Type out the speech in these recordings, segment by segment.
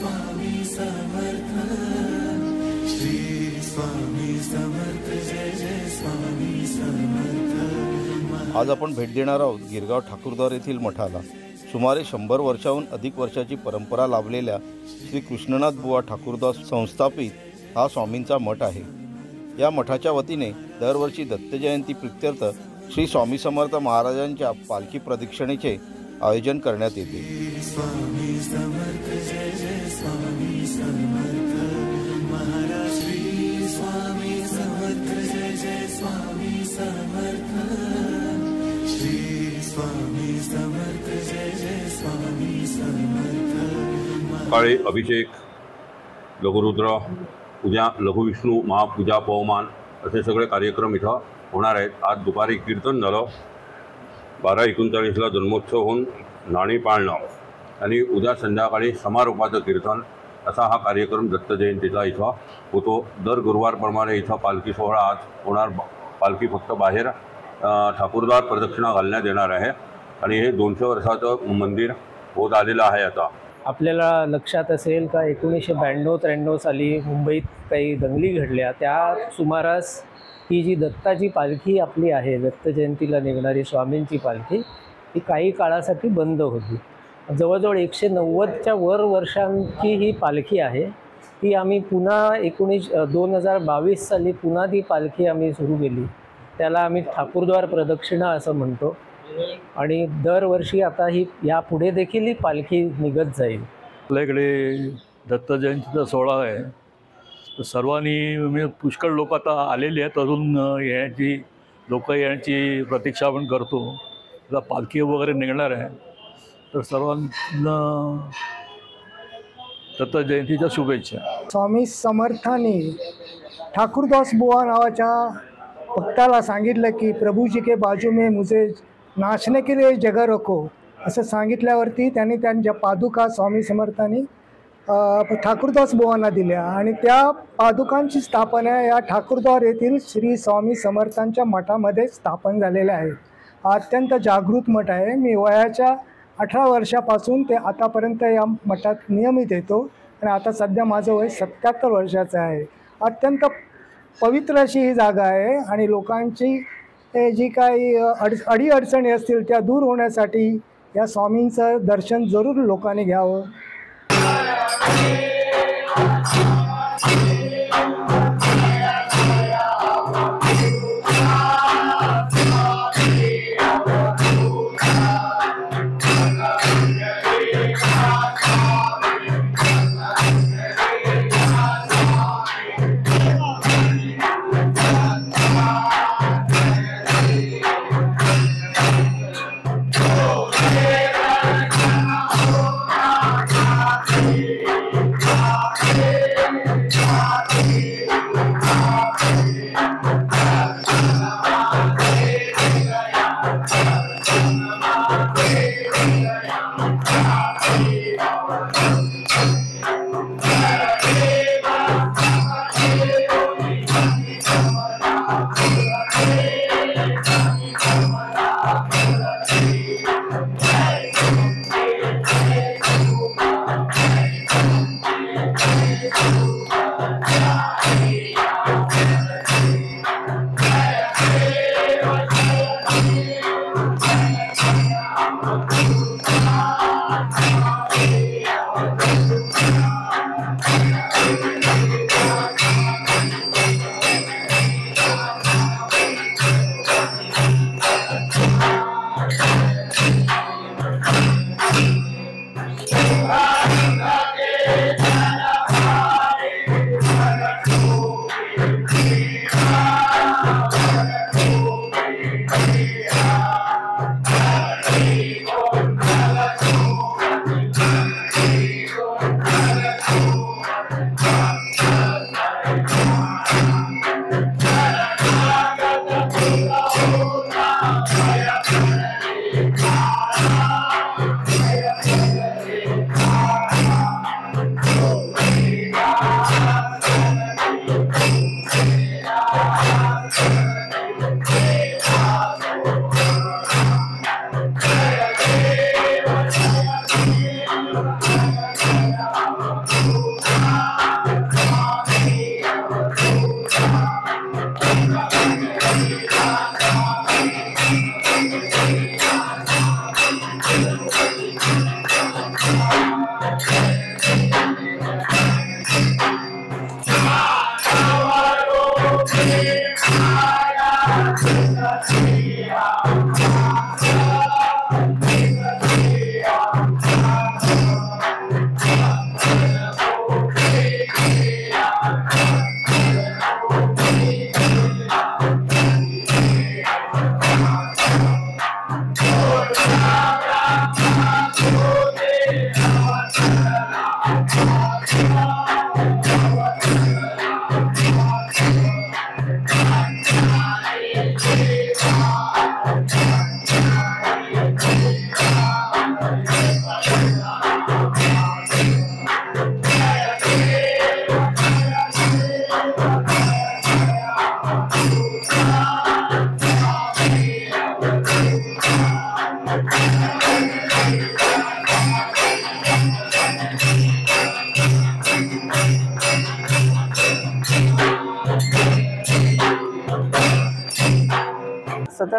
स्वामी समर्थ, श्री स्वामी समर्थ, जय जय स्वामी समर्थ। आज आपण भेट देणार आहोत गिरगाव ठाकूरद्वार येथील मठाला। सुमारे 100 वर्षाहून अधिक वर्षाची परंपरा लाभलेल्या श्री कृष्णनाथ बुवा ठाकूरदास संस्थापित हा स्वामींचा मठ आहे। या मठाच्या वतीने दरवर्षी दत्त जयंती प्रीत्यर्थ श्री स्वामी समर्थ महाराजांच्या पालखी प्रदक्षिणेचे आयोजन करण्यात येते। स्वामी समर्थ, जय जय स्वामी समर्थ महाराज, श्री स्वामी समर्थ, जय जय स्वामी समर्थ, श्री स्वामी समर्थ, जय जय स्वामी समर्थ। सकाळी अभिषेक, लघुरुद्र, उद्या लघुविष्णू महापूजा, पवमान असे सगळे कार्यक्रम इथं होणार आहेत। आज दुपारी कीर्तन झालं, 12:39ला जन्मोत्सव होऊन नाणी पाळणं आणि उद्या संध्याकाळी समारोपाचं कीर्तन असा हा कार्यक्रम दत्त जयंतीचा इथं होतो। दर गुरुवारप्रमाणे इथं पालखी सोहळा आज होणार। पालखी फक्त बाहेर ठाकूरद्वार प्रदक्षिणा घालण्यात येणार आहे आणि हे 200 वर्षाचं मंदिर होत आलेलं आहे। आता आपल्याला लक्षात असेल का 1992-93 साली मुंबईत काही दंगली घडल्या, त्या सुमारास ही जी दत्ताची पालखी आपली आहे, दत्त जयंतीला निघणारी स्वामींची पालखी, ही काही काळासाठी बंद होती। जवळजवळ 190च्या वर वर्षांची ही पालखी आहे। ती आम्ही पुन्हा 2022 साली पुन्हा ती पालखी आम्ही सुरू केली। त्याला आम्ही ठाकूरद्वार प्रदक्षिणा असं म्हणतो आणि दरवर्षी आता ही यापुढे देखील ही पालखी निघत जाईल। आपल्याकडे दत्त जयंतीचा सोहळा आहे, तर सर्वांनी पुष्कळ लोक आता आलेले आहेत। अजून याची लोक यांची प्रतीक्षा आपण करतो। आता पालखी वगैरे निघणार आहे, तर सर्वांना दत्त जयंतीच्या शुभेच्छा। स्वामी समर्थांनी ठाकूरदास बुवा नावाच्या भक्ताला सांगितलं की प्रभू जी के बाजू में मुझे नाचने के लिए जगह रखो असं सांगितल्यावरती त्यांनी त्यांच्या पादुका स्वामी समर्थांनी ठाकूरदास बुवांना दिल्या आणि त्या पादुकांची स्थापना या ठाकूरद्वार येथील श्री स्वामी समर्थांच्या मठामध्ये स्थापन झालेल्या आहे। हा अत्यंत जागृत मठ आहे। मी वयाच्या 18 वर्षापासून ते आतापर्यंत या मठात नियमित येतो आणि आता सध्या माझं वय 77 वर्षाचं आहे। अत्यंत पवित्र अशी ही जागा आहे आणि लोकांची जी काही अडीअडचणी असतील त्या दूर होण्यासाठी या स्वामींचं दर्शन जरूर लोकांनी घ्यावं।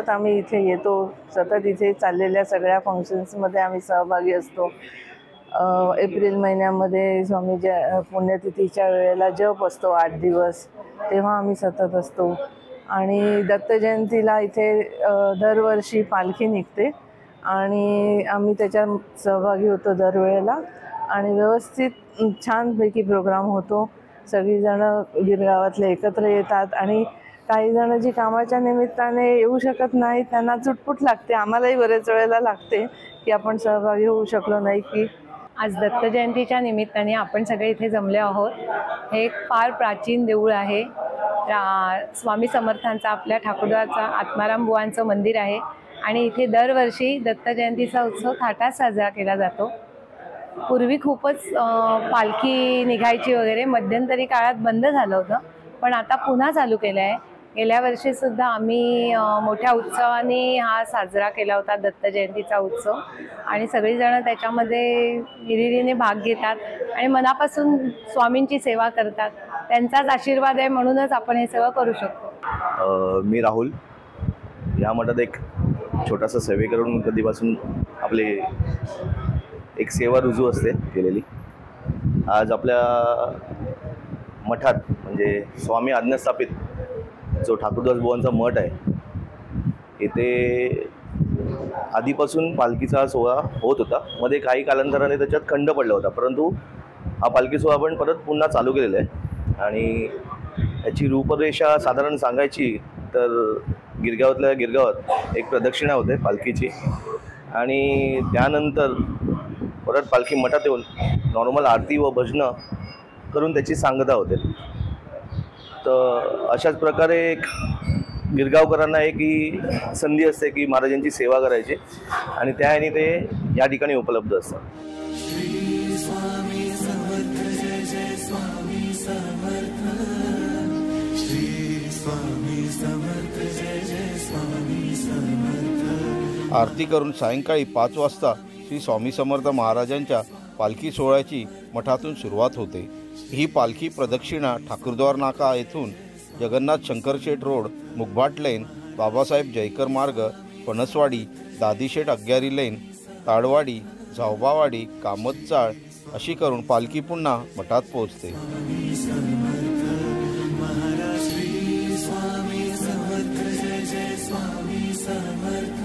सतत आम्ही इथे येतो, सतत इथे चाललेल्या सगळ्या फंक्शन्समध्ये आम्ही सहभागी असतो. एप्रिल महिन्यामध्ये स्वामीच्या पुण्यतिथीच्या वेळेला जप असतो 8 दिवस, तेव्हा आम्ही सतत असतो. आणि दत्त जयंतीला इथे दरवर्षी पालखी निघते आणि आम्ही त्याच्यात सहभागी होतो दरवेळेला आणि व्यवस्थित छानपैकी प्रोग्राम होतो. सगळीजणं गिरगावातले एकत्र येतात आणि काही जण जी कामाच्या निमित्ताने येऊ शकत नाही त्यांना चुटपुट लागते, आम्हालाही बरेच वेळेला लागते की आपण सहभागी होऊ शकलो नाही. की आज दत्त जयंतीच्या निमित्ताने आपण सगळे इथे जमले आहोत. हे एक फार प्राचीन देऊळ आहे. स्वामी समर्थांचा आपल्या ठाकूरदाचा आत्माराम बुवांचं मंदिर आहे आणि इथे दरवर्षी दत्त जयंतीचा उत्सव थाटात साजरा केला जातो. पूर्वी खूपच पालखी निघायची वगैरे, मध्यंतरी काळात बंद झालं होतं, पण आता पुन्हा चालू केलं आहे. गेल्या वर्षीसुद्धा आम्ही मोठ्या उत्सवाने हा साजरा केला होता दत्त जयंतीचा उत्सव आणि सगळीजणं त्याच्यामध्ये हिरिरीने भाग घेतात आणि मनापासून स्वामींची सेवा करतात. त्यांचाच आशीर्वाद आहे म्हणूनच आपण हे सगळं करू शकतो. मी राहुल, या मठात एक छोटासा सेवेकरून कधीपासून आपले एक सेवा रुजू असते केलेली. आज आपल्या मठात म्हणजे स्वामी आज्ञास्थापित जो ठाकूरदास बुवांचा मठ आहे, इथे आधीपासून पालखीचा सोहळा होत होता. मध्ये काही कालांतराने त्याच्यात खंड पडला होता, परंतु हा पालखी सोहळा आपण परत पुन्हा चालू केलेला आहे. आणि याची रूपरेषा साधारण सांगायची तर गिरगावातल्या गिरगावात एक प्रदक्षिणा होते पालखीची आणि त्यानंतर परत पालखी मठात येऊन नॉर्मल आरती व भजनं करून त्याची सांगता होते. तर अशाच प्रकारे एक गिरगावकरांना एक ही संधी असते की महाराजांची सेवा करायची आणि त्याने ते या ठिकाणी उपलब्ध असतात. श्री स्वामी समर्थ जय जय स्वामी समर्थ, श्री स्वामी समर्थ जय जय स्वामी समर्थ. आरती करून सायंकाळी 5 वाजता श्री स्वामी समर्थ महाराजांच्या पालखी सोहळ्याची मठातून सुरुवात होते. ही पालखी प्रदक्षिणा ठाकूरद्वार नाका येथून जगन्नाथ शंकरशेठ रोड, मुगभाट लेन, बाबासाहेब जयकर मार्ग, फणसवाडी, दादीशेठ अग्यारी लेन, ताडवाडी, झावबावाडी, कामतचाळ अशी करून पालखी पुन्हा मठात पोहोचते. महाराज श्री स्वामी समर्थ जय जय स्वामी समर्थ.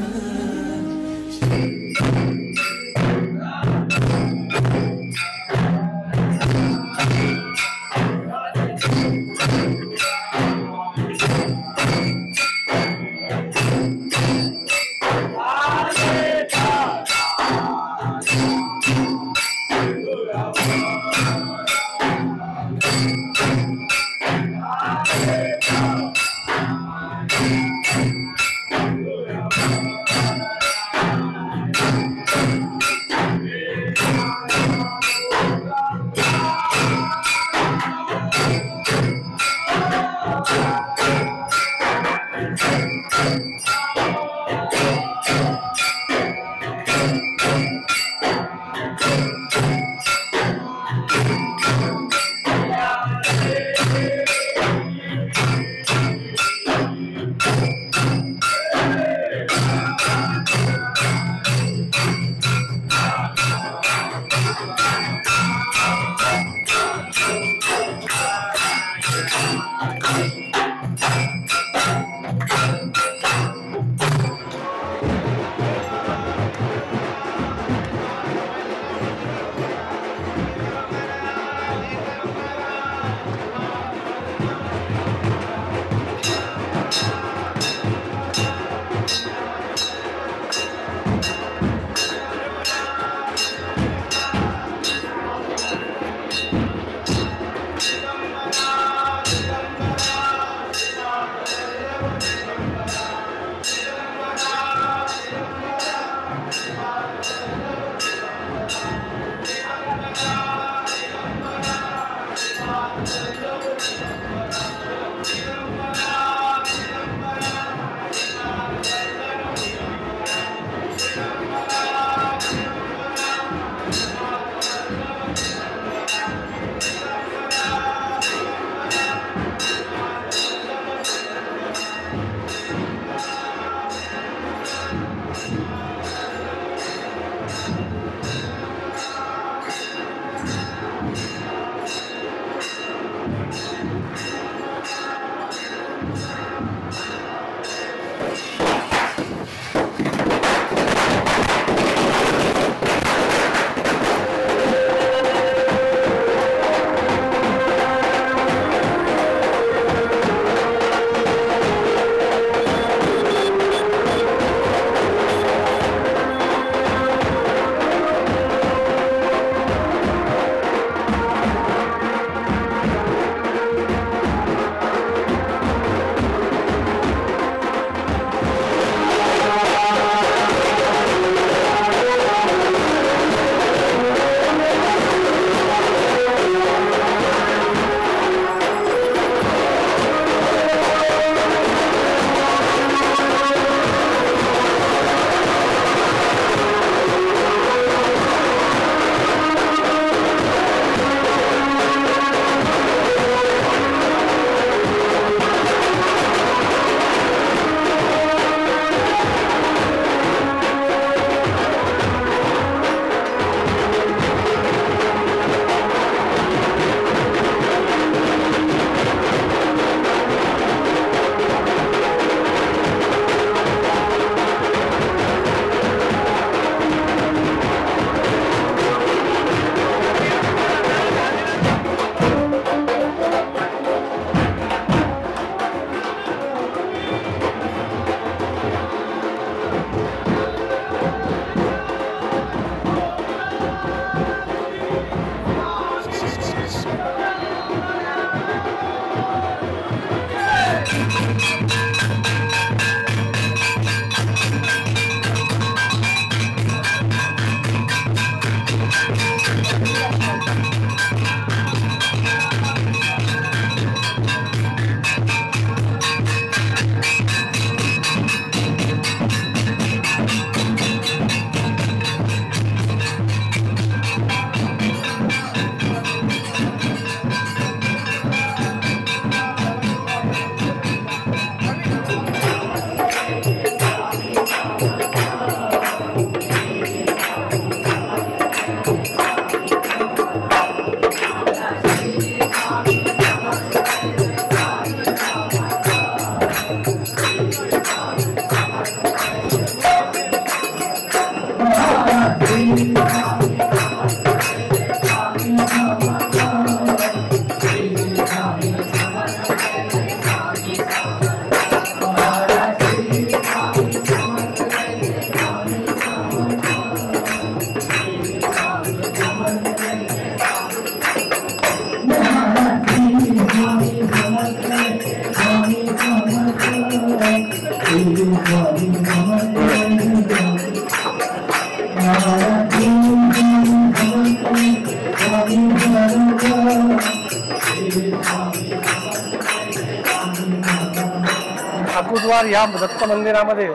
ठाकूरद्वार या दत्त मंदिरामध्ये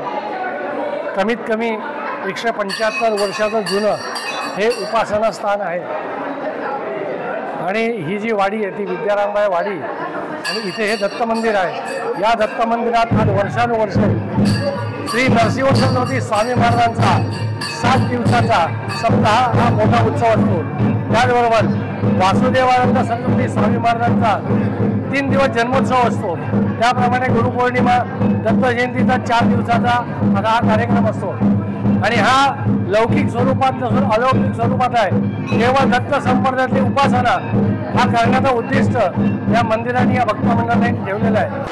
कमीत कमी 175 वर्षाचं जुनं हे उपासना स्थान आहे आणि ही जी वाडी आहे ती विद्यारामबाई वाडी आणि इथे हे दत्त मंदिर आहे। या दत्त मंदिरात आज वर्षानुवर्ष श्री नरसिंह सरस्वती स्वामी महाराजांचा 7 दिवसाचा सप्ताह हा मोठा उत्सव असतो। त्याचबरोबर वासुदेवानंद सरस्वती स्वामी महाराजांचा 3 दिवस जन्मोत्सव असतो। त्याप्रमाणे गुरुपौर्णिमा दत्त जयंतीचा 4 दिवसाचा हा कार्यक्रम असतो आणि हा लौकिक स्वरूपात नसून अलौकिक स्वरूपात आहे। केवळ दत्त संप्रदायातली उपासना हा करण्याचा उद्दिष्ट या मंदिराने या भक्त मंडळाने ठेवलेला आहे।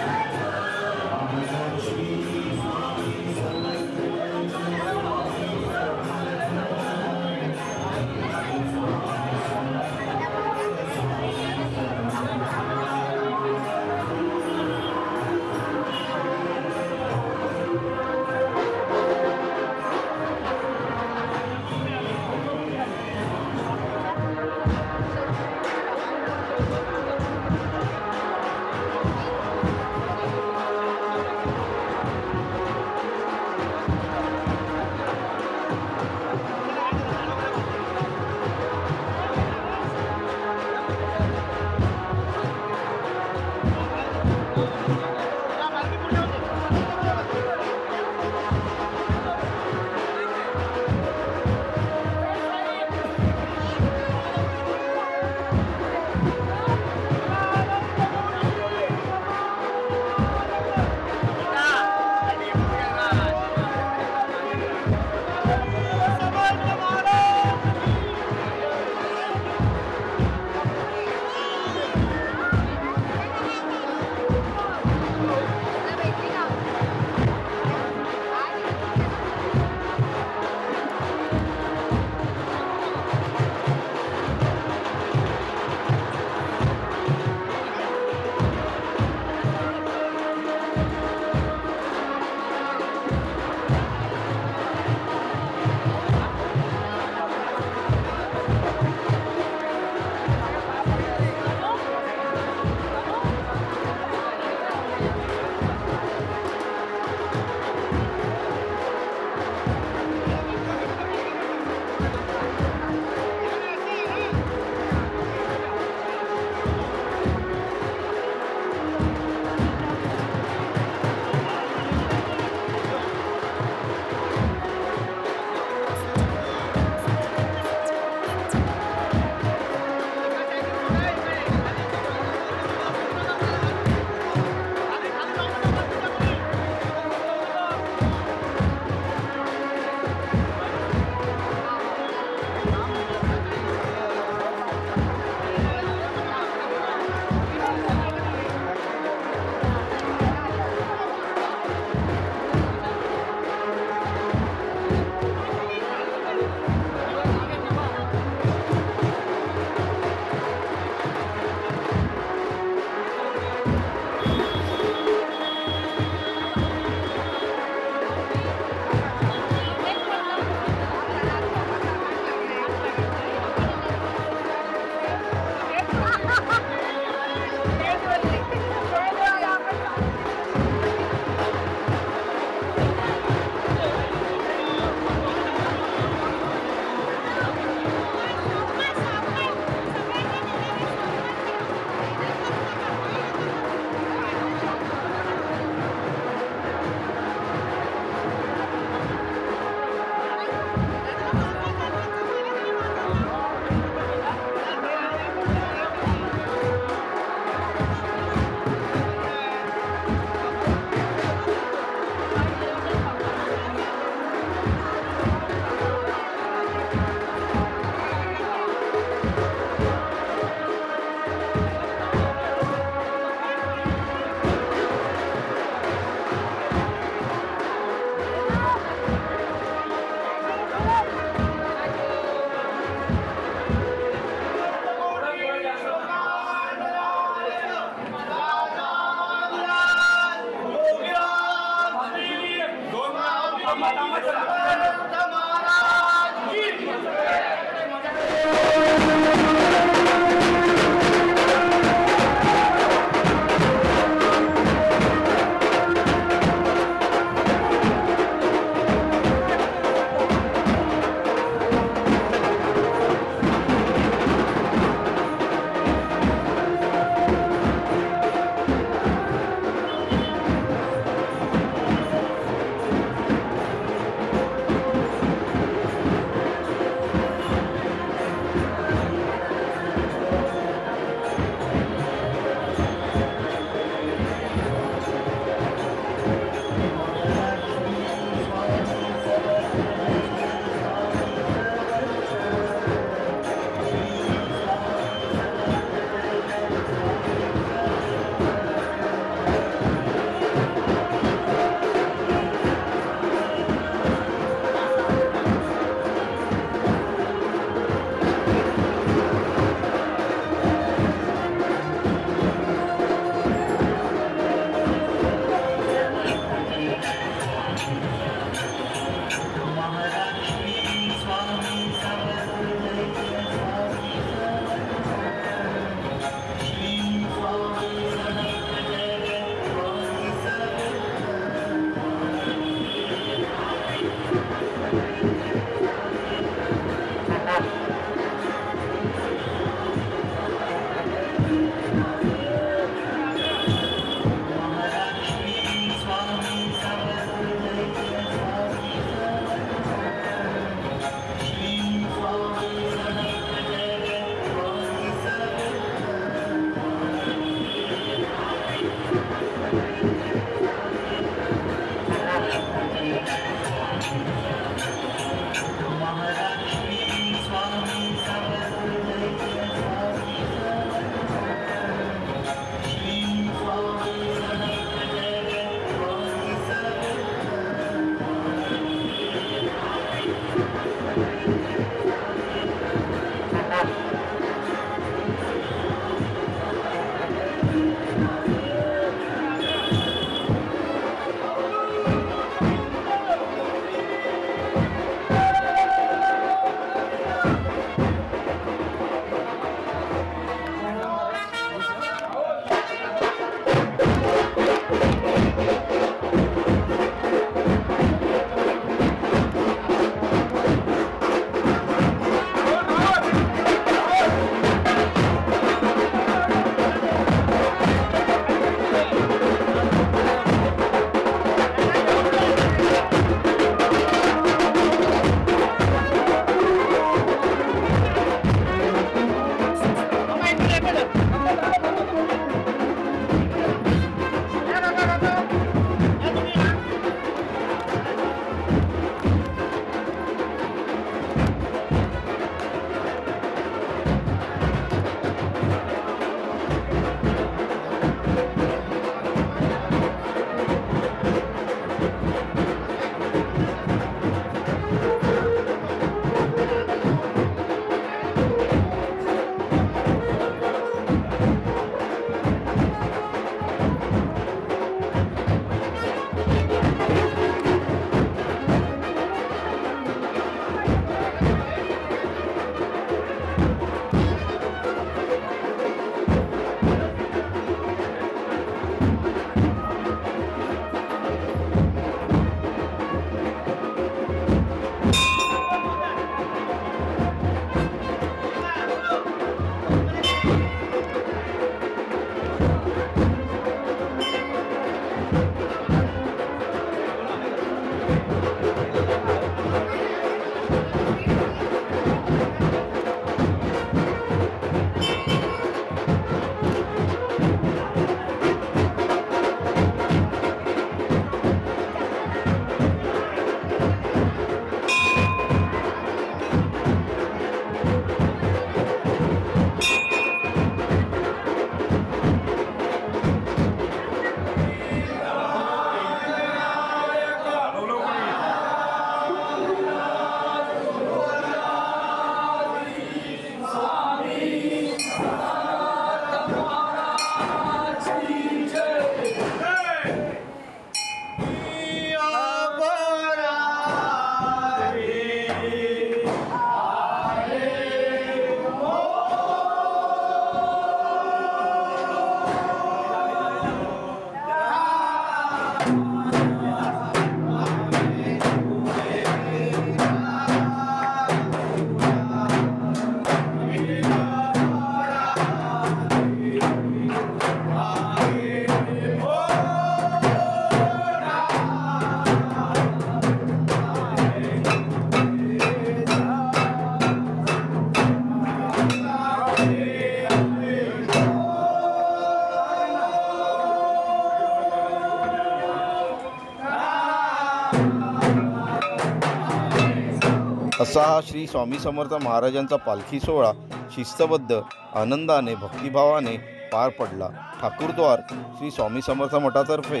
असा हा श्री स्वामी समर्थ महाराजांचा पालखी सोहळा शिस्तबद्ध, आनंदाने, भक्तिभावाने पार पडला। ठाकूरद्वार श्री स्वामी समर्थ मठातर्फे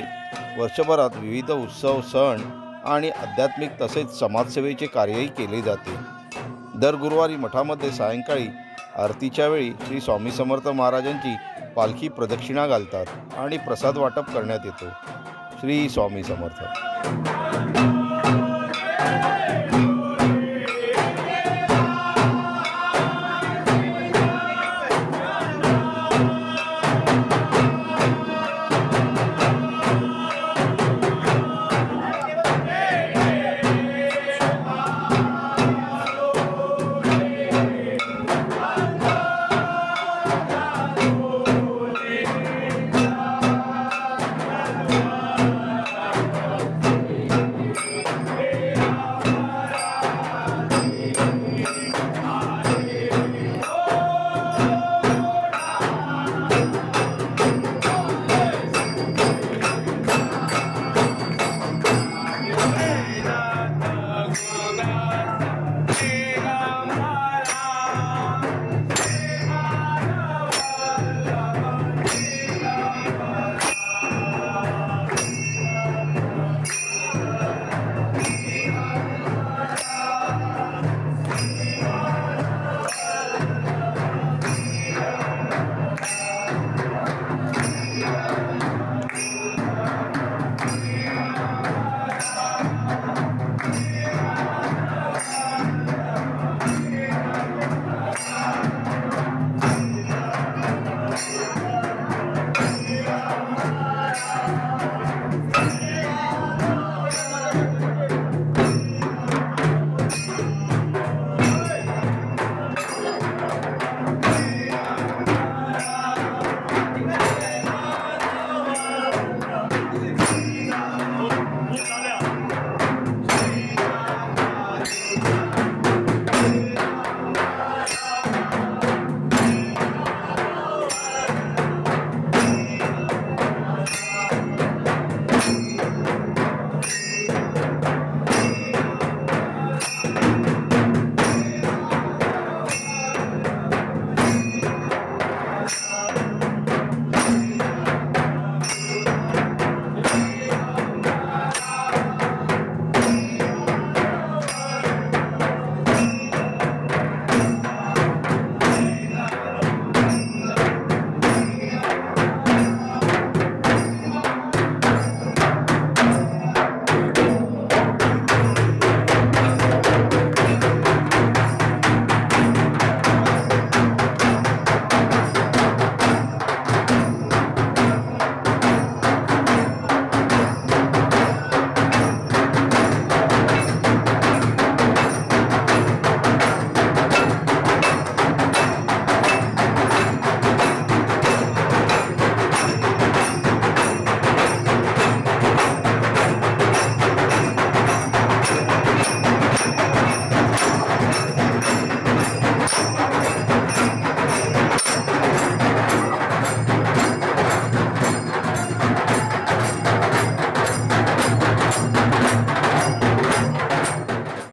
वर्षभरात विविध उत्सव, सण आणि आध्यात्मिक तसेच समाजसेवेचे कार्यही केले जाते। दर गुरुवारी मठामध्ये सायंकाळी आरतीच्या वेळी श्री स्वामी समर्थ महाराजांची पालखी प्रदक्षिणा घालतात आणि प्रसाद वाटप करण्यात येतो। श्री स्वामी समर्थ।